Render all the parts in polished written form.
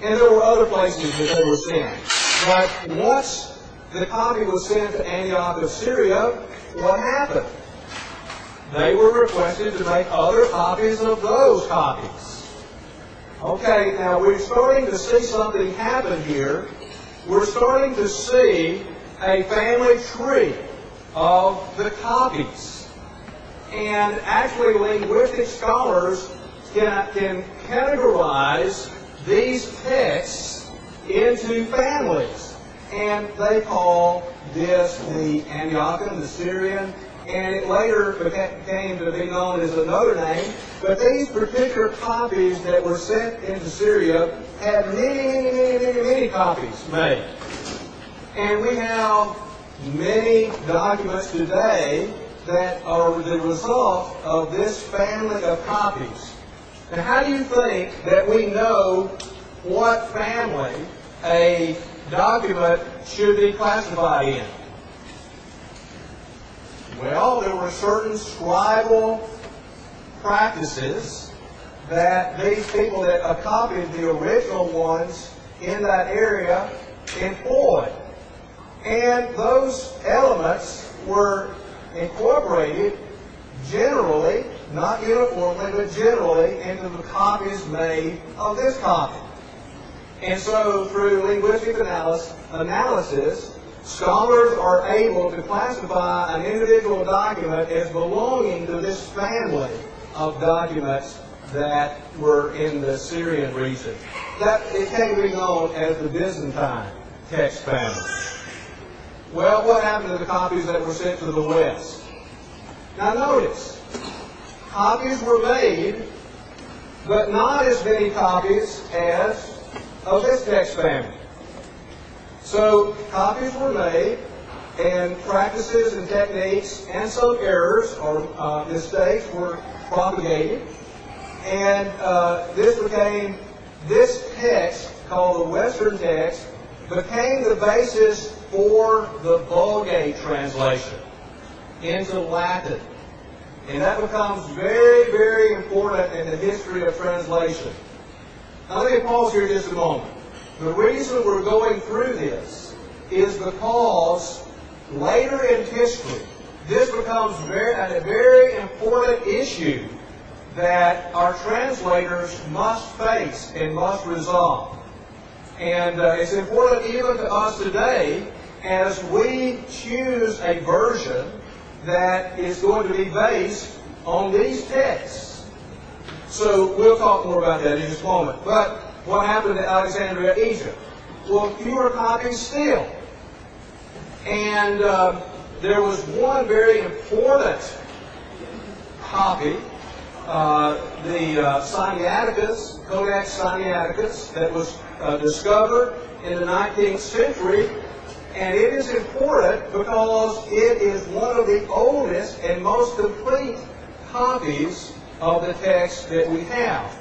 And there were other places that they were sent. But once the copy was sent to Antioch of Syria, what happened? They were requested to make other copies of those copies. Okay, now we're starting to see something happen here. We're starting to see a family tree of the copies. And actually linguistic scholars can categorize these texts into families. And they call this the Antiochian, the Syrian, and it later came to be known as another name. But these particular copies that were sent into Syria had many copies made. And we have many documents today that are the result of this family of copies. Now, how do you think that we know what family a document should be classified in? Well, there were certain scribal practices that these people that copied the original ones in that area employed. And those elements were incorporated generally, not uniformly, but generally, into the copies made of this copy. And so, through linguistic analysis, scholars are able to classify an individual document as belonging to this family of documents that were in the Syrian region. That it came to be known as the Byzantine text family. Well, what happened to the copies that were sent to the West? Now notice, copies were made, but not as many copies as of this text family. So copies were made, and practices and techniques and some errors or mistakes were propagated. And this text, called the Western text, became the basis for the Vulgate translation into Latin. And that becomes very, very important in the history of translation. Now let me pause here just a moment. The reason we're going through this is because later in history, this becomes a very important issue that our translators must face and must resolve. And it's important even to us today as we choose a version that is going to be based on these texts. So we'll talk more about that in just a moment. But what happened to Alexandria, Egypt? Well, fewer copies still. And there was one very important copy, the Sinaiticus, Codex Sinaiticus, that was discovered in the 19th century. And it is important because it is one of the oldest and most complete copies of the text that we have.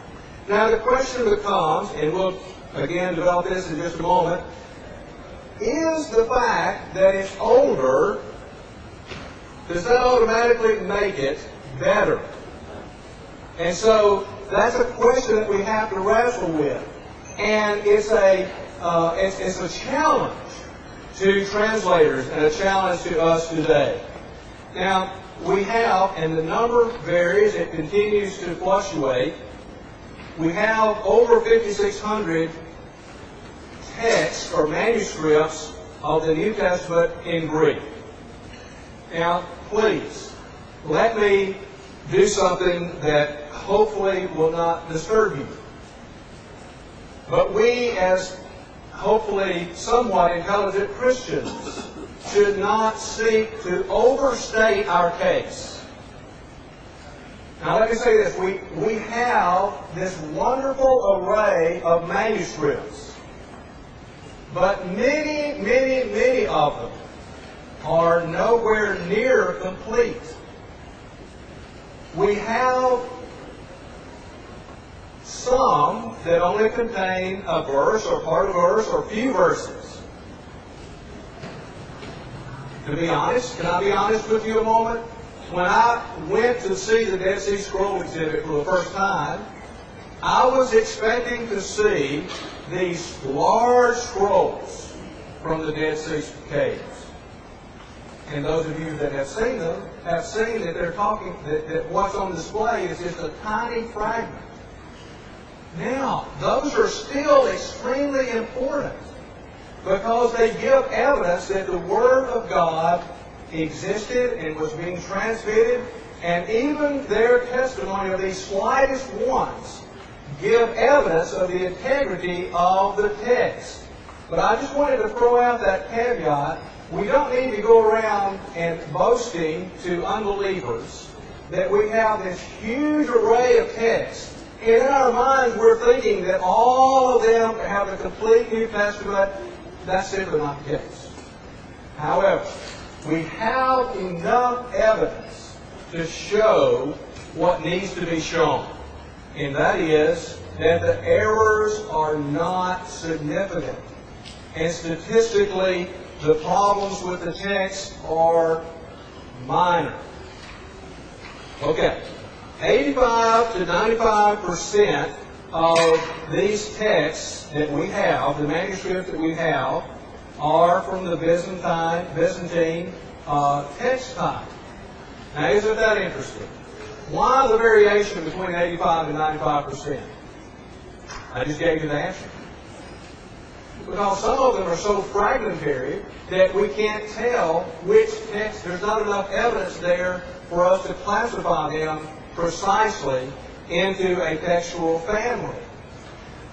Now the question becomes, and we'll again develop this in just a moment, is the fact that it's older, does that automatically make it better? And so that's a question that we have to wrestle with. And it's a challenge to translators and a challenge to us today. Now, we have, and the number varies, it continues to fluctuate, we have over 5,600 texts or manuscripts of the New Testament in Greek. Now, please, let me do something that hopefully will not disturb you. But we, as hopefully somewhat intelligent Christians, should not seek to overstate our case. Now let me say this, we have this wonderful array of manuscripts, but many of them are nowhere near complete. We have some that only contain a verse or part of a verse or a few verses. To be honest, can I be honest with you a moment? When I went to see the Dead Sea Scroll exhibit for the first time, I was expecting to see these large scrolls from the Dead Sea caves. And those of you that have seen them have seen that they're talking, that what's on display is just a tiny fragment. Now, those are still extremely important because they give evidence that the Word of God existed and was being transmitted, and even their testimony of these slightest ones give evidence of the integrity of the text. But I just wanted to throw out that caveat. We don't need to go around and boasting to unbelievers that we have this huge array of texts. And in our minds, we're thinking that all of them have a complete New Testament. That's simply not the case. However, we have enough evidence to show what needs to be shown. And that is that the errors are not significant. And statistically, the problems with the text are minor. Okay. 85 to 95% of these texts that we have, the manuscripts that we have, are from the Byzantine text type. Now, isn't that interesting? Why the variation between 85 and 95%? I just gave you the answer. Because some of them are so fragmentary that we can't tell which text. There's not enough evidence there for us to classify them precisely into a textual family.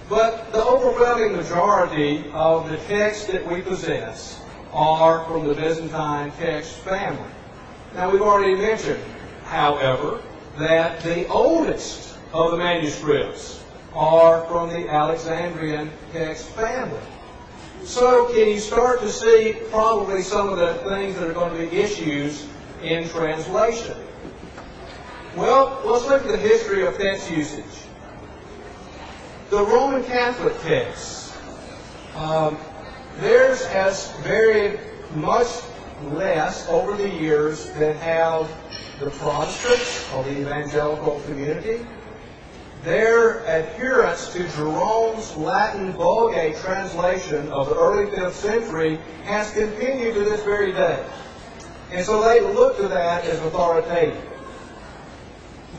But the overwhelming majority of the texts that we possess are from the Byzantine text family. Now, we've already mentioned, however, that the oldest of the manuscripts are from the Alexandrian text family. So can you start to see probably some of the things that are going to be issues in translation? Well, let's look at the history of text usage. The Roman Catholic texts, theirs has varied much less over the years than have the Protestants or the evangelical community. Their adherence to Jerome's Latin Vulgate translation of the early 5th century has continued to this very day. And so they look to that as authoritative.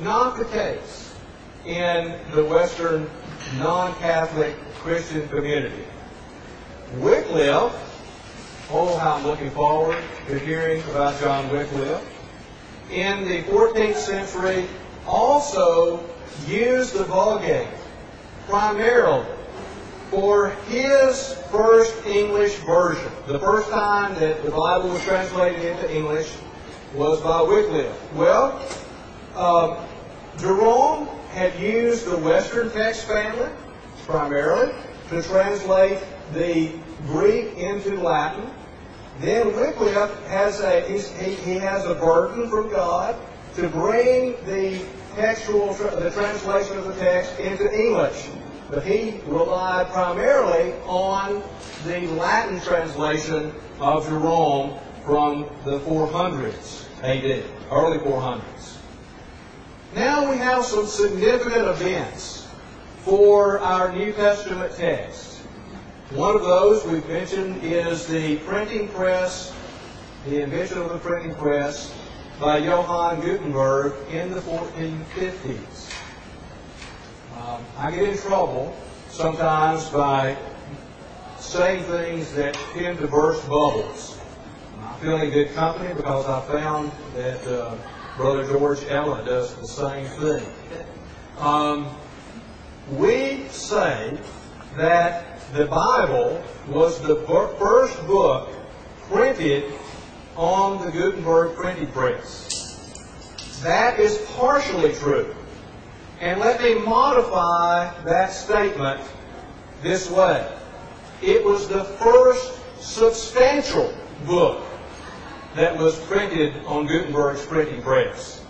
Not the case in the Western non-Catholic Christian community. Wycliffe, oh, how I'm looking forward to hearing about John Wycliffe, in the 14th century also used the Vulgate primarily for his first English version. The first time that the Bible was translated into English was by Wycliffe. Well, Jerome had used the Western text family primarily to translate the Greek into Latin. Then Wycliffe has a burden from God to bring the translation of the text into English. But he relied primarily on the Latin translation of Jerome from the 400s AD, early 400s. Now we have some significant events for our New Testament text. One of those we've mentioned is the printing press, the invention of the printing press by Johann Gutenberg in the 1450s. I get in trouble sometimes by saying things that tend to burst bubbles. I'm feeling good company because I found that Brother George Ella does the same thing. We say that the Bible was the first book printed on the Gutenberg printing press. That is partially true. And let me modify that statement this way. It was the first substantial book that was printed on Gutenberg's printing press.